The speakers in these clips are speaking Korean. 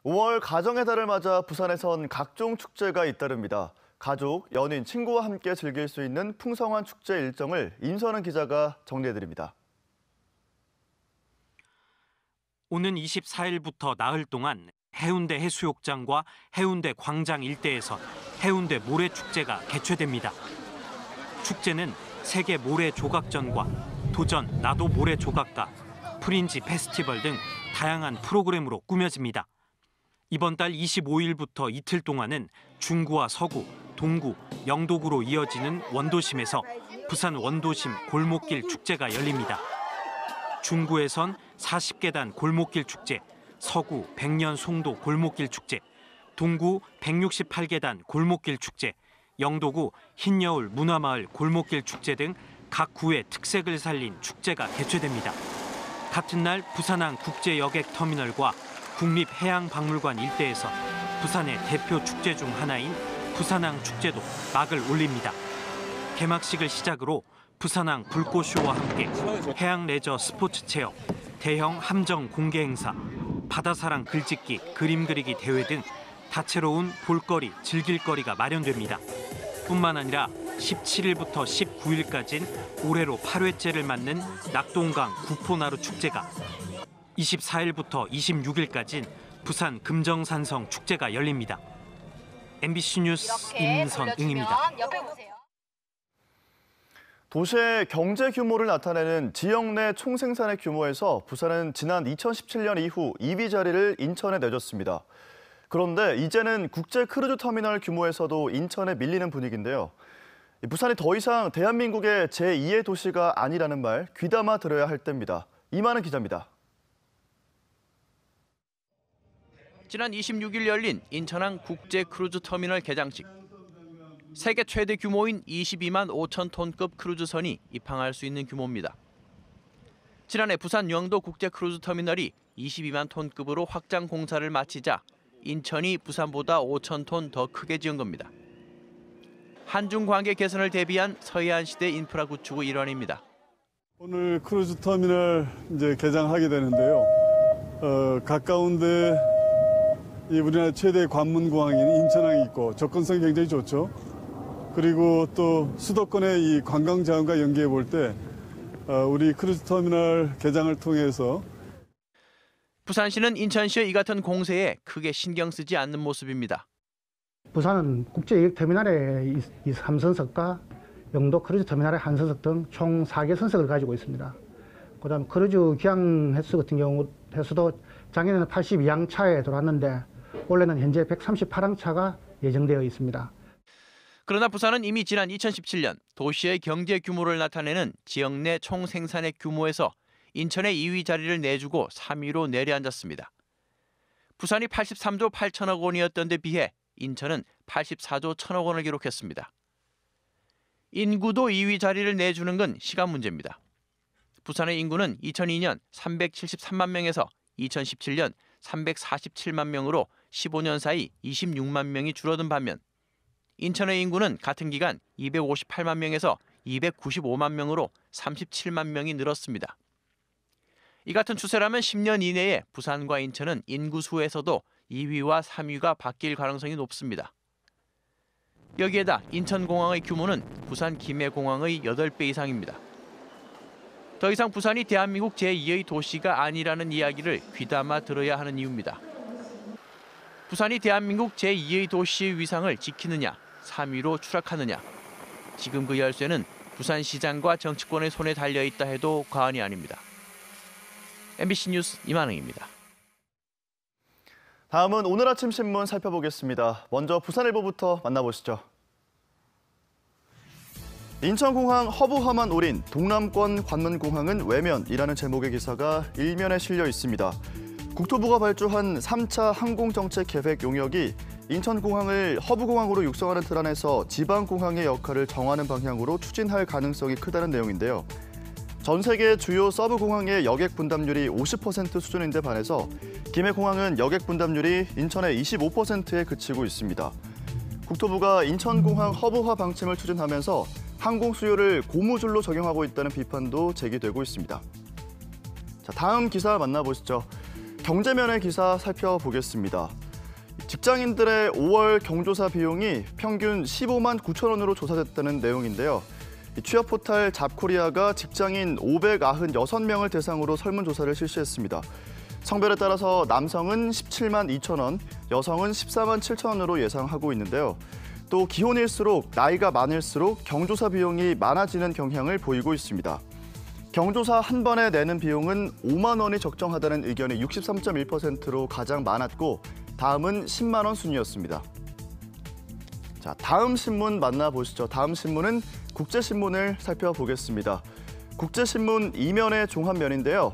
5월 가정의 달을 맞아 부산에선 각종 축제가 잇따릅니다. 가족, 연인, 친구와 함께 즐길 수 있는 풍성한 축제 일정을 임선은 기자가 정리해드립니다. 오는 24일부터 나흘 동안 해운대 해수욕장과 해운대 광장 일대에서 해운대 모래축제가 개최됩니다. 축제는 세계 모래 조각전과 도전 나도 모래 조각가, 프린지 페스티벌 등 다양한 프로그램으로 꾸며집니다. 이번 달 25일부터 이틀 동안은 중구와 서구, 동구, 영도구로 이어지는 원도심에서 부산 원도심 골목길 축제가 열립니다. 중구에선 40계단 골목길 축제, 서구 백년 송도 골목길 축제, 동구 168계단 골목길 축제, 영도구 흰여울 문화마을 골목길 축제 등 각 구의 특색을 살린 축제가 개최됩니다. 같은 날 부산항 국제여객터미널과 국립해양박물관 일대에서 부산의 대표 축제 중 하나인 부산항 축제도 막을 올립니다. 개막식을 시작으로 부산항 불꽃쇼와 함께 해양 레저 스포츠 체험, 대형 함정 공개 행사, 바다사랑 글짓기, 그림 그리기 대회 등 다채로운 볼거리, 즐길거리가 마련됩니다. 뿐만 아니라 17일부터 19일까지는 올해로 8회째를 맞는 낙동강 구포나루 축제가, 24일부터 26일까지는 부산 금정산성 축제가 열립니다. MBC 뉴스 임선응입니다. 도시의 경제 규모를 나타내는 지역 내 총생산의 규모에서 부산은 지난 2017년 이후 2위 자리를 인천에 내줬습니다. 그런데 이제는 국제 크루즈 터미널 규모에서도 인천에 밀리는 분위기인데요. 부산이 더 이상 대한민국의 제2의 도시가 아니라는 말 귀담아 들어야 할 때입니다. 이만은 기자입니다. 지난 26일 열린 인천항 국제 크루즈 터미널 개장식. 세계 최대 규모인 22만 5천 톤급 크루즈선이 입항할 수 있는 규모입니다. 지난해 부산 영도 국제 크루즈 터미널이 22만 톤급으로 확장 공사를 마치자 인천이 부산보다 5천 톤 더 크게 지은 겁니다. 한중 관계 개선을 대비한 서해안 시대 인프라 구축의 일환입니다. 오늘 크루즈 터미널 이제 개장하게 되는데요. 가까운데 이 우리나라 최대 관문공항인 인천항이 있고 접근성이 굉장히 좋죠. 그리고 또 수도권의 이 관광 자원과 연계해 볼 때 우리 크루즈 터미널 개장을 통해서 부산시는 인천시의 이 같은 공세에 크게 신경 쓰지 않는 모습입니다. 부산은 국제여객터미널의 이 3선석과 영도 크루즈 터미널의 1선석 등 총 4개 선석을 가지고 있습니다. 그다음 크루즈 기항 횟수 같은 경우 횟수도 작년에는 82항차에 들어왔는데 올해는 현재 138항차가 예정되어 있습니다. 그러나 부산은 이미 지난 2017년 도시의 경제 규모를 나타내는 지역 내 총생산의 규모에서 인천의 2위 자리를 내주고 3위로 내려앉았습니다. 부산이 83조 8천억 원이었던 데 비해 인천은 84조 1천억 원을 기록했습니다. 인구도 2위 자리를 내주는 건 시간 문제입니다. 부산의 인구는 2002년 373만 명에서 2017년 347만 명으로 15년 사이 26만 명이 줄어든 반면 인천의 인구는 같은 기간 258만 명에서 295만 명으로 37만 명이 늘었습니다. 이 같은 추세라면 10년 이내에 부산과 인천은 인구수에서도 2위와 3위가 바뀔 가능성이 높습니다. 여기에다 인천공항의 규모는 부산 김해공항의 8배 이상입니다. 더 이상 부산이 대한민국 제2의 도시가 아니라는 이야기를 귀담아 들어야 하는 이유입니다. 부산이 대한민국 제2의 도시의 위상을 지키느냐, 3위로 추락하느냐. 지금 그 열쇠는 부산시장과 정치권의 손에 달려있다 해도 과언이 아닙니다. MBC 뉴스 이만흥입니다. 다음은 오늘 아침 신문 살펴보겠습니다. 먼저 부산일보부터 만나보시죠. 인천공항 허브화만 올인 동남권 관문공항은 외면이라는 제목의 기사가 일면에 실려 있습니다. 국토부가 발주한 3차 항공정책 계획 용역이 인천공항을 허브공항으로 육성하는 틀 안에서 지방공항의 역할을 정하는 방향으로 추진할 가능성이 크다는 내용인데요. 전 세계 주요 서브공항의 여객 분담률이 50% 수준인데 반해서 김해공항은 여객 분담률이 인천의 25%에 그치고 있습니다. 국토부가 인천공항 허브화 방침을 추진하면서 항공 수요를 고무줄로 적용하고 있다는 비판도 제기되고 있습니다. 자, 다음 기사 만나보시죠. 경제면의 기사 살펴보겠습니다. 직장인들의 5월 경조사 비용이 평균 15만 9천 원으로 조사됐다는 내용인데요. 취업 포털 잡코리아가 직장인 596명을 대상으로 설문조사를 실시했습니다. 성별에 따라서 남성은 17만 2천 원, 여성은 14만 7천 원으로 예상하고 있는데요. 또 기혼일수록 나이가 많을수록 경조사 비용이 많아지는 경향을 보이고 있습니다. 경조사 한 번에 내는 비용은 5만 원이 적정하다는 의견이 63.1%로 가장 많았고 다음은 10만 원 순이었습니다. 자, 다음 신문 만나보시죠. 다음 신문은 국제신문을 살펴보겠습니다. 국제신문 2면의 종합면인데요.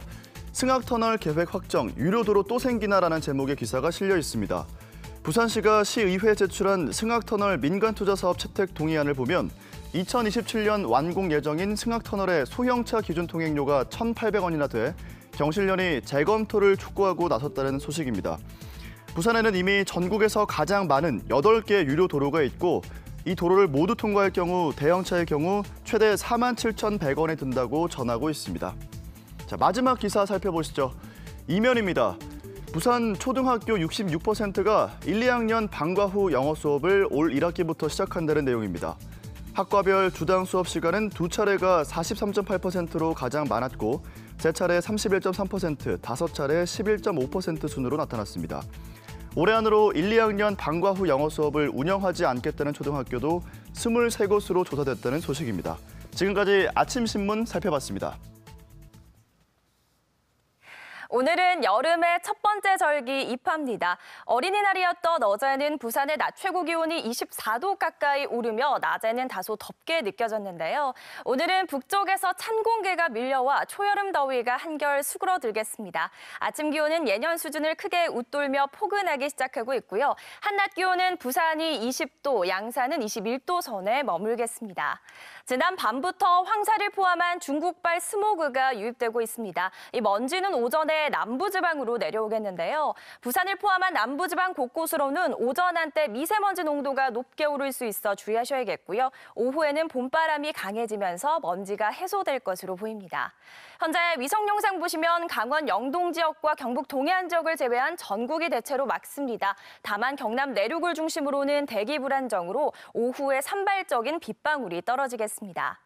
승학터널 계획 확정, 유료도로 또 생기나라는 제목의 기사가 실려 있습니다. 부산시가 시의회에 제출한 승학터널 민간투자사업 채택 동의안을 보면 2027년 완공 예정인 승학터널의 소형차 기준 통행료가 1,800원이나 돼 경실련이 재검토를 촉구하고 나섰다는 소식입니다. 부산에는 이미 전국에서 가장 많은 8개 유료 도로가 있고 이 도로를 모두 통과할 경우 대형차의 경우 최대 47,100원이 든다고 전하고 있습니다. 자, 마지막 기사 살펴보시죠. 이면입니다. 부산 초등학교 66%가 1, 2학년 방과 후 영어 수업을 올 1학기부터 시작한다는 내용입니다. 학과별 주당 수업 시간은 두 차례가 43.8%로 가장 많았고 세 차례 31.3%, 다섯 차례 11.5% 순으로 나타났습니다. 올해 안으로 1, 2학년 방과 후 영어 수업을 운영하지 않겠다는 초등학교도 23곳으로 조사됐다는 소식입니다. 지금까지 아침 신문 살펴봤습니다. 오늘은 여름의 첫 번째 절기 입하입니다. 어린이날이었던 어제는 부산의 낮 최고 기온이 24도 가까이 오르며 낮에는 다소 덥게 느껴졌는데요. 오늘은 북쪽에서 찬 공기가 밀려와 초여름 더위가 한결 수그러들겠습니다. 아침 기온은 예년 수준을 크게 웃돌며 포근하기 시작하고 있고요. 한낮 기온은 부산이 20도, 양산은 21도 선에 머물겠습니다. 지난 밤부터 황사를 포함한 중국발 스모그가 유입되고 있습니다. 이 먼지는 오전에 남부지방으로 내려오겠는데요. 부산을 포함한 남부지방 곳곳으로는 오전 한때 미세먼지 농도가 높게 오를 수 있어 주의하셔야겠고요. 오후에는 봄바람이 강해지면서 먼지가 해소될 것으로 보입니다. 현재 위성 영상 보시면 강원 영동 지역과 경북 동해안 지역을 제외한 전국이 대체로 맑습니다. 다만 경남 내륙을 중심으로는 대기 불안정으로 오후에 산발적인 빗방울이 떨어지겠습니다.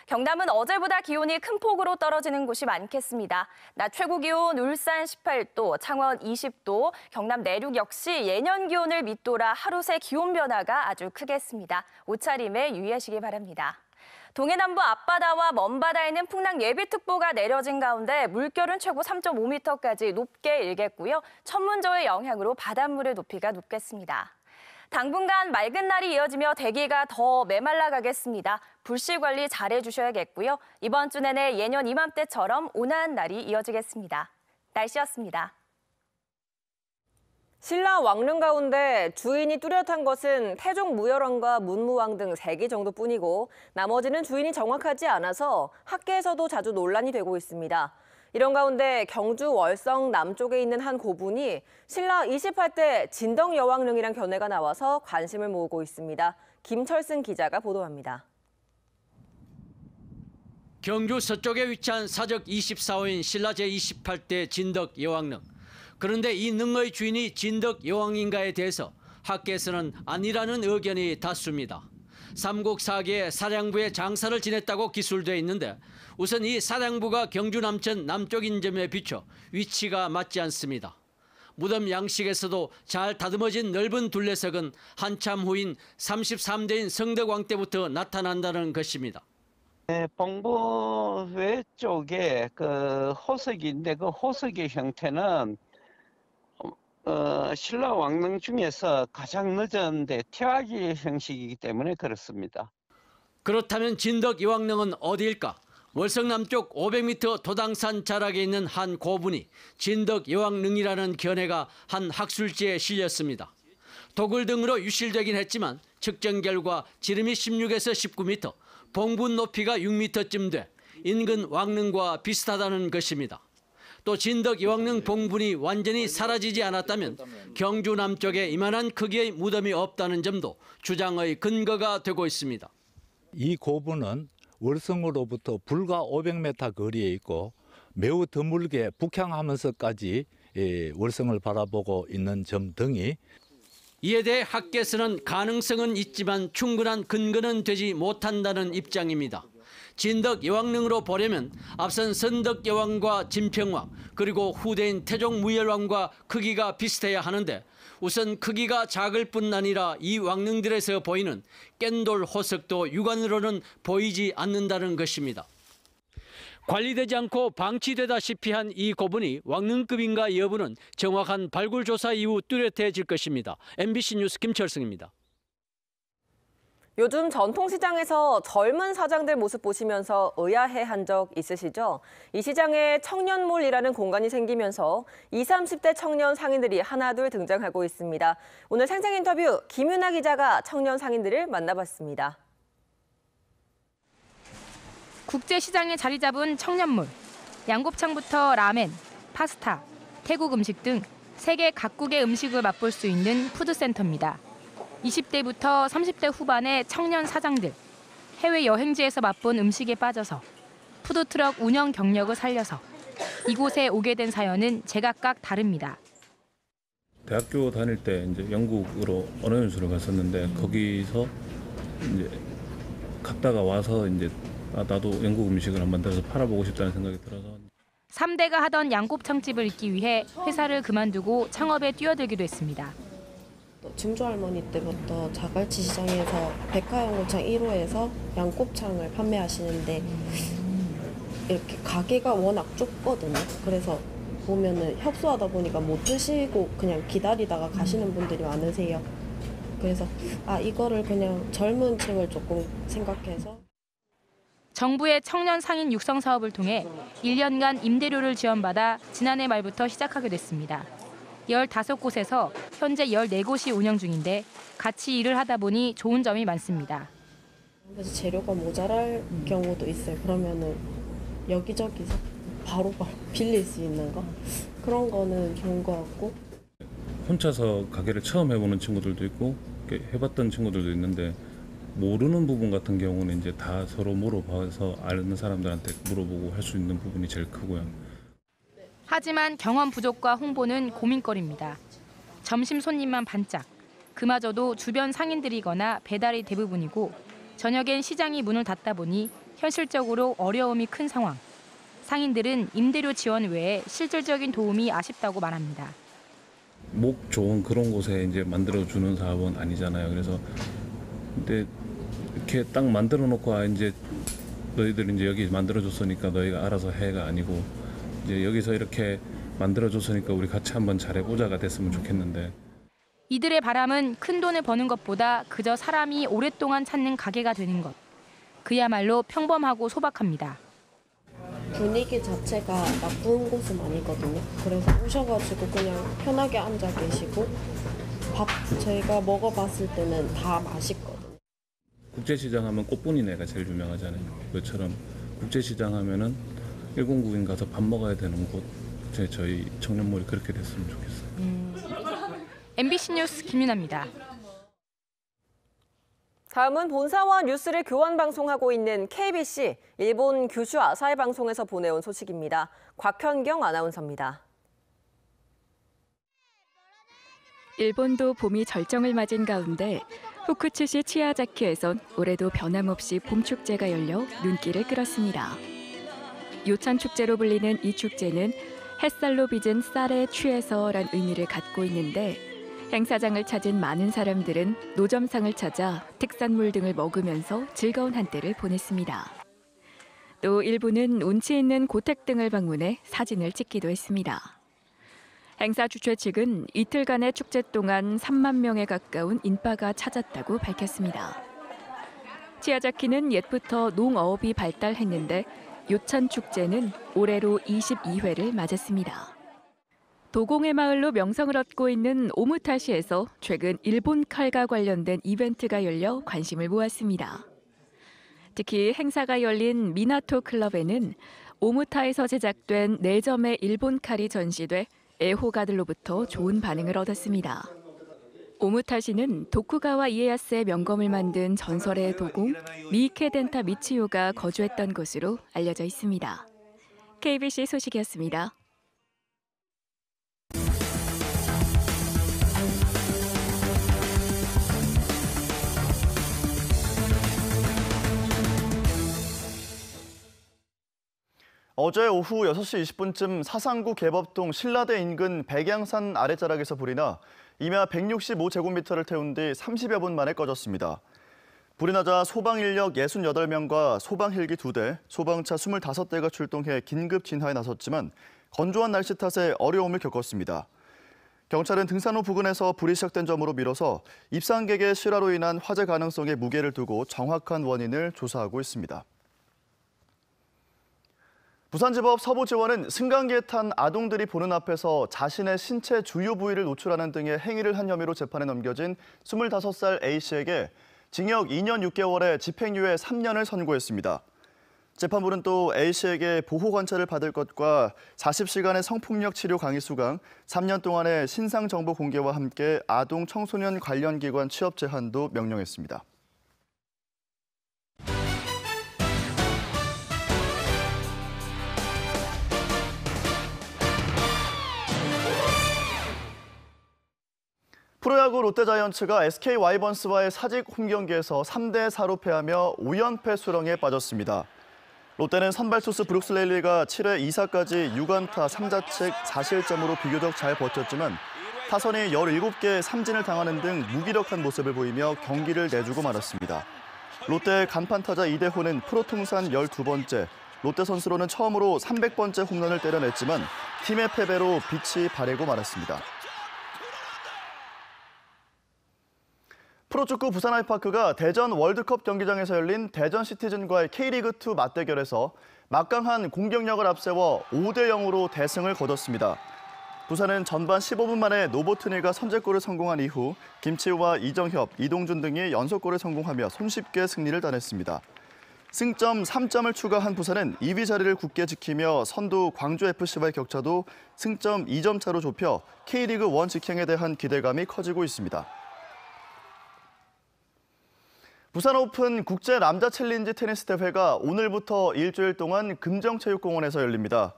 경남은 어제보다 기온이 큰 폭으로 떨어지는 곳이 많겠습니다. 낮 최고 기온 울산 18도, 창원 20도, 경남 내륙 역시 예년 기온을 밑돌아 하루 새 기온 변화가 아주 크겠습니다. 옷차림에 유의하시기 바랍니다. 동해 남부 앞바다와 먼바다에는 풍랑 예비특보가 내려진 가운데 물결은 최고 3.5m까지 높게 일겠고요. 천문조의 영향으로 바닷물의 높이가 높겠습니다. 당분간 맑은 날이 이어지며 대기가 더 메말라가겠습니다. 불씨 관리 잘해주셔야겠고요. 이번 주 내내 예년 이맘때처럼 온화한 날이 이어지겠습니다. 날씨였습니다. 신라 왕릉 가운데 주인이 뚜렷한 것은 태종 무열왕과 문무왕 등 3개 정도뿐이고 나머지는 주인이 정확하지 않아서 학계에서도 자주 논란이 되고 있습니다. 이런 가운데 경주 월성 남쪽에 있는 한 고분이 신라 28대 진덕여왕릉이란 견해가 나와서 관심을 모으고 있습니다. 김철승 기자가 보도합니다. 경주 서쪽에 위치한 사적 24호인 신라 제28대 진덕여왕릉. 그런데 이 능의 주인이 진덕여왕인가에 대해서 학계에서는 아니라는 의견이 다수입니다. 삼국사기에 사량부의 장사를 지냈다고 기술돼 있는데 우선 이 사량부가 경주 남천 남쪽인 점에 비춰 위치가 맞지 않습니다. 무덤 양식에서도 잘 다듬어진 넓은 둘레석은 한참 후인 33대인 성덕왕 때부터 나타난다는 것입니다. 봉부 외쪽에 그 호석인데 그 호석의 형태는 신라 왕릉 중에서 가장 늦은데 태화기 형식이기 때문에 그렇습니다. 그렇다면 진덕여왕릉은 어디일까? 월성 남쪽 500m 도당산 자락에 있는 한 고분이 진덕여왕릉이라는 견해가 한 학술지에 실렸습니다. 도굴 등으로 유실되긴 했지만 측정 결과 지름이 16에서 19m, 봉분 높이가 6m쯤 돼 인근 왕릉과 비슷하다는 것입니다. 또 진덕여왕릉 봉분이 완전히 사라지지 않았다면 경주 남쪽에 이만한 크기의 무덤이 없다는 점도 주장의 근거가 되고 있습니다. 이 고분은 월성으로부터 불과 500m 거리에 있고 매우 드물게 북향하면서까지 월성을 바라보고 있는 점 등이 이에 대해 학계에서는 가능성은 있지만 충분한 근거는 되지 못한다는 입장입니다. 진덕 여왕릉으로 보려면 앞선 선덕 여왕과 진평왕 그리고 후대인 태종 무열왕과 크기가 비슷해야 하는데 우선 크기가 작을 뿐 아니라 이 왕릉들에서 보이는 깬돌 호석도 육안으로는 보이지 않는다는 것입니다. 관리되지 않고 방치되다시피 한 이 고분이 왕릉급인가 여부는 정확한 발굴 조사 이후 뚜렷해질 것입니다. MBC 뉴스 김철승입니다. 요즘 전통시장에서 젊은 사장들 모습 보시면서 의아해한 적 있으시죠? 이 시장에 청년몰이라는 공간이 생기면서 20, 30대 청년 상인들이 하나둘 등장하고 있습니다. 오늘 생생 인터뷰 김윤아 기자가 청년 상인들을 만나봤습니다. 국제시장에 자리 잡은 청년몰. 양곱창부터 라멘, 파스타, 태국 음식 등 세계 각국의 음식을 맛볼 수 있는 푸드센터입니다. 20대부터 30대 후반의 청년 사장들. 해외 여행지에서 맛본 음식에 빠져서 푸드트럭 운영 경력을 살려서 이곳에 오게 된 사연은 제각각 다릅니다. 대학교 다닐 때 이제 영국으로 언어연수를 갔었는데 거기서 이제 갔다가 와서 이제 나도 영국 음식을 한번 만들어서 팔아보고 싶다는 생각이 들어서 3대가 하던 양곱창집을 잇기 위해 회사를 그만두고 창업에 뛰어들기도 했습니다. 증조 할머니 때부터 자갈치 시장에서 백화양곱창 1호에서 양곱창을 판매하시는데 이렇게 가게가 워낙 좁거든요. 그래서 보면은 협소하다 보니까 못 드시고 그냥 기다리다가 가시는 분들이 많으세요. 그래서 이거를 그냥 젊은 층을 조금 생각해서 정부의 청년 상인 육성 사업을 통해 1년간 임대료를 지원받아 지난해 말부터 시작하게 됐습니다. 15곳에서 현재 14곳이 운영 중인데 같이 일을 하다 보니 좋은 점이 많습니다. 그래서 재료가 모자랄 경우도 있어요. 그러면은 여기저기서 바로바로 빌릴 수 있는 거? 그런 거는 좋은 것 같고. 혼자서 가게를 처음 해보는 친구들도 있고 해봤던 친구들도 있는데 모르는 부분 같은 경우는 이제 다 서로 물어봐서 아는 사람들한테 물어보고 할 수 있는 부분이 제일 크고요. 하지만 경험 부족과 홍보는 고민거리입니다. 점심 손님만 반짝. 그마저도 주변 상인들이거나 배달이 대부분이고 저녁엔 시장이 문을 닫다 보니 현실적으로 어려움이 큰 상황. 상인들은 임대료 지원 외에 실질적인 도움이 아쉽다고 말합니다. 목 좋은 그런 곳에 이제 만들어주는 사업은 아니잖아요. 그래서 근데 이렇게 딱 만들어 놓고 이제 너희들 이제 여기 만들어줬으니까 너희가 알아서 해가 아니고 이제 여기서 이렇게 만들어줬으니까 우리 같이 한번 잘해보자가 됐으면 좋겠는데. 이들의 바람은 큰 돈을 버는 것보다 그저 사람이 오랫동안 찾는 가게가 되는 것. 그야말로 평범하고 소박합니다. 분위기 자체가 나쁜 곳은 아니거든요. 그래서 오셔가지고 그냥 편하게 앉아 계시고 밥 저희가 먹어봤을 때는 다 맛있거든요. 국제시장 하면 꽃분이네가 제일 유명하잖아요. 그것처럼 국제시장 하면은 109인 가서 밥 먹어야 되는 곳. 저희 청년몰이 그렇게 됐으면 좋겠어요. MBC 뉴스 김윤아입니다. 다음은 본사와 뉴스를 교환 방송하고 있는 KBC 일본 규슈 아사히 방송에서 보내온 소식입니다. 곽현경 아나운서입니다. 일본도 봄이 절정을 맞은 가운데 후쿠츠시 치야자키에선 올해도 변함없이 봄 축제가 열려 눈길을 끌었습니다. 요찬 축제로 불리는 이 축제는 햇살로 빚은 쌀에 취해서란 의미를 갖고 있는데 행사장을 찾은 많은 사람들은 노점상을 찾아 특산물 등을 먹으면서 즐거운 한때를 보냈습니다. 또 일부는 운치 있는 고택 등을 방문해 사진을 찍기도 했습니다. 행사 주최 측은 이틀간의 축제 동안 3만 명에 가까운 인파가 찾았다고 밝혔습니다. 치야자키는 옛부터 농어업이 발달했는데 요찬 축제는 올해로 22회를 맞았습니다. 도공의 마을로 명성을 얻고 있는 오무타시에서 최근 일본 칼과 관련된 이벤트가 열려 관심을 모았습니다. 특히 행사가 열린 미나토 클럽에는 오무타에서 제작된 4점의 일본 칼이 전시돼 애호가들로부터 좋은 반응을 얻었습니다. 오무타시는 도쿠가와 이에야스의 명검을 만든 전설의 도공 미케 덴타 미치요가 거주했던 곳으로 알려져 있습니다. KBC 소식이었습니다. 어제 오후 6시 20분쯤 사상구 개법동 신라대 인근 백양산 아랫자락에서 불이 나 임야 165제곱미터를 태운 뒤 30여 분 만에 꺼졌습니다. 불이 나자 소방 인력 68명과 소방 헬기 2대, 소방차 25대가 출동해 긴급 진화에 나섰지만 건조한 날씨 탓에 어려움을 겪었습니다. 경찰은 등산로 부근에서 불이 시작된 점으로 미뤄서 입산객의 실화로 인한 화재 가능성에 무게를 두고 정확한 원인을 조사하고 있습니다. 부산지법 서부지원은 승강기에 탄 아동들이 보는 앞에서 자신의 신체 주요 부위를 노출하는 등의 행위를 한 혐의로 재판에 넘겨진 25살 A씨에게 징역 2년 6개월에 집행유예 3년을 선고했습니다. 재판부는 또 A씨에게 보호관찰을 받을 것과 40시간의 성폭력 치료 강의 수강, 3년 동안의 신상정보 공개와 함께 아동 청소년 관련 기관 취업 제한도 명령했습니다. 프로야구 롯데자이언츠가 SK 와이번스와의 사직 홈경기에서 3대4로 패하며 5연패 수렁에 빠졌습니다. 롯데는 선발 투수 브룩스 레일리가 7회 2사까지 6안타 3자책 4실점으로 비교적 잘 버텼지만 타선이 17개의 삼진을 당하는 등 무기력한 모습을 보이며 경기를 내주고 말았습니다. 롯데의 간판 타자 이대호는 프로 통산 12번째, 롯데 선수로는 처음으로 300번째 홈런을 때려냈지만 팀의 패배로 빛이 바래고 말았습니다. 프로축구 부산 아이파크가 대전 월드컵 경기장에서 열린 대전 시티즌과의 K리그2 맞대결에서 막강한 공격력을 앞세워 5대0으로 대승을 거뒀습니다. 부산은 전반 15분 만에 노보트니가 선제골을 성공한 이후 김치우와 이정협, 이동준 등이 연속골을 성공하며 손쉽게 승리를 따냈습니다. 승점 3점을 추가한 부산은 2위 자리를 굳게 지키며 선두 광주FC와의 격차도 승점 2점 차로 좁혀 K리그1 직행에 대한 기대감이 커지고 있습니다. 부산 오픈 국제 남자 챌린지 테니스 대회가 오늘부터 일주일 동안 금정체육공원에서 열립니다.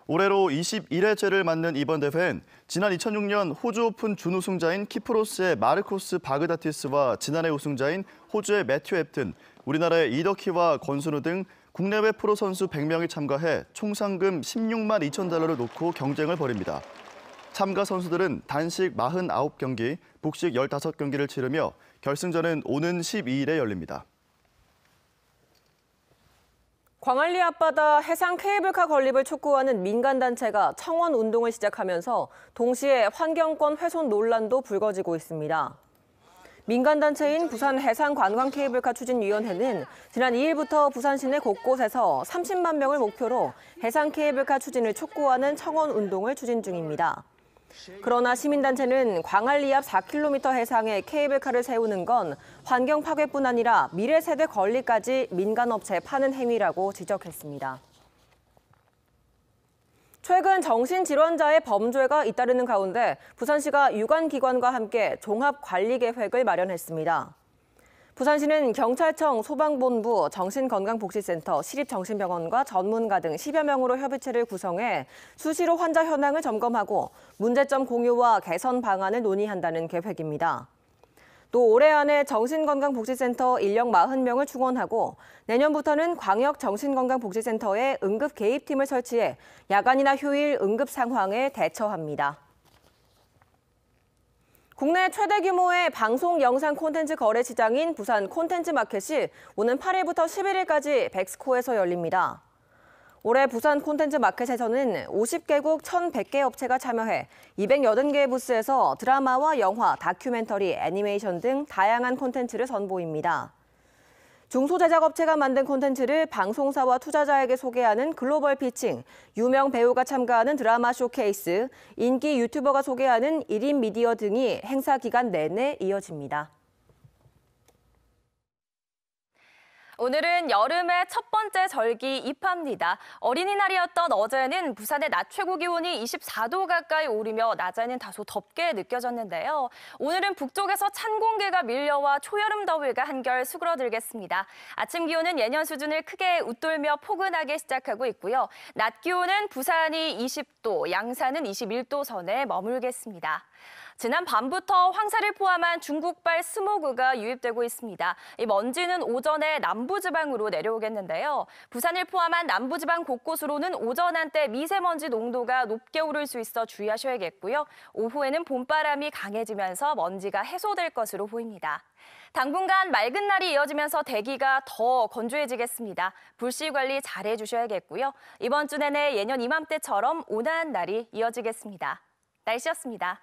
올해로 21회째를 맞는 이번 대회엔 지난 2006년 호주 오픈 준우승자인 키프로스의 마르코스 바그다티스와 지난해 우승자인 호주의 매튜 앱튼, 우리나라의 이덕희와 권순우 등 국내외 프로 선수 100명이 참가해 총 상금 16만 2천 달러를 놓고 경쟁을 벌입니다. 참가 선수들은 단식 49경기, 복식 15경기를 치르며 결승전은 오는 12일에 열립니다. 광안리 앞바다 해상 케이블카 건립을 촉구하는 민간단체가 청원 운동을 시작하면서 동시에 환경권 훼손 논란도 불거지고 있습니다. 민간단체인 부산해상관광케이블카 추진위원회는 지난 2일부터 부산 시내 곳곳에서 30만 명을 목표로 해상 케이블카 추진을 촉구하는 청원 운동을 추진 중입니다. 그러나 시민단체는 광안리 앞 4km 해상에 케이블카를 세우는 건 환경 파괴뿐 아니라 미래 세대 권리까지 민간업체에 파는 행위라고 지적했습니다. 최근 정신질환자의 범죄가 잇따르는 가운데 부산시가 유관기관과 함께 종합관리계획을 마련했습니다. 부산시는 경찰청, 소방본부, 정신건강복지센터, 시립정신병원과 전문가 등 10여 명으로 협의체를 구성해 수시로 환자 현황을 점검하고 문제점 공유와 개선 방안을 논의한다는 계획입니다. 또 올해 안에 정신건강복지센터 인력 40명을 충원하고 내년부터는 광역정신건강복지센터에 응급 개입팀을 설치해 야간이나 휴일 응급 상황에 대처합니다. 국내 최대 규모의 방송 영상 콘텐츠 거래 시장인 부산 콘텐츠 마켓이 오는 8일부터 11일까지 백스코에서 열립니다. 올해 부산 콘텐츠 마켓에서는 50개국 1,100개 업체가 참여해 280개의 부스에서 드라마와 영화, 다큐멘터리, 애니메이션 등 다양한 콘텐츠를 선보입니다. 중소제작업체가 만든 콘텐츠를 방송사와 투자자에게 소개하는 글로벌 피칭, 유명 배우가 참가하는 드라마 쇼케이스, 인기 유튜버가 소개하는 1인 미디어 등이 행사 기간 내내 이어집니다. 오늘은 여름의 첫 번째 절기 입하입니다. 어린이날이었던 어제는 부산의 낮 최고 기온이 24도 가까이 오르며 낮에는 다소 덥게 느껴졌는데요. 오늘은 북쪽에서 찬 공기가 밀려와 초여름 더위가 한결 수그러들겠습니다. 아침 기온은 예년 수준을 크게 웃돌며 포근하게 시작하고 있고요. 낮 기온은 부산이 20도, 양산은 21도 선에 머물겠습니다. 지난 밤부터 황사를 포함한 중국발 스모그가 유입되고 있습니다. 이 먼지는 오전에 남부지방으로 내려오겠는데요. 부산을 포함한 남부지방 곳곳으로는 오전 한때 미세먼지 농도가 높게 오를 수 있어 주의하셔야겠고요. 오후에는 봄바람이 강해지면서 먼지가 해소될 것으로 보입니다. 당분간 맑은 날이 이어지면서 대기가 더 건조해지겠습니다. 불씨 관리 잘 해주셔야겠고요. 이번 주 내내 예년 이맘때처럼 온화한 날이 이어지겠습니다. 날씨였습니다.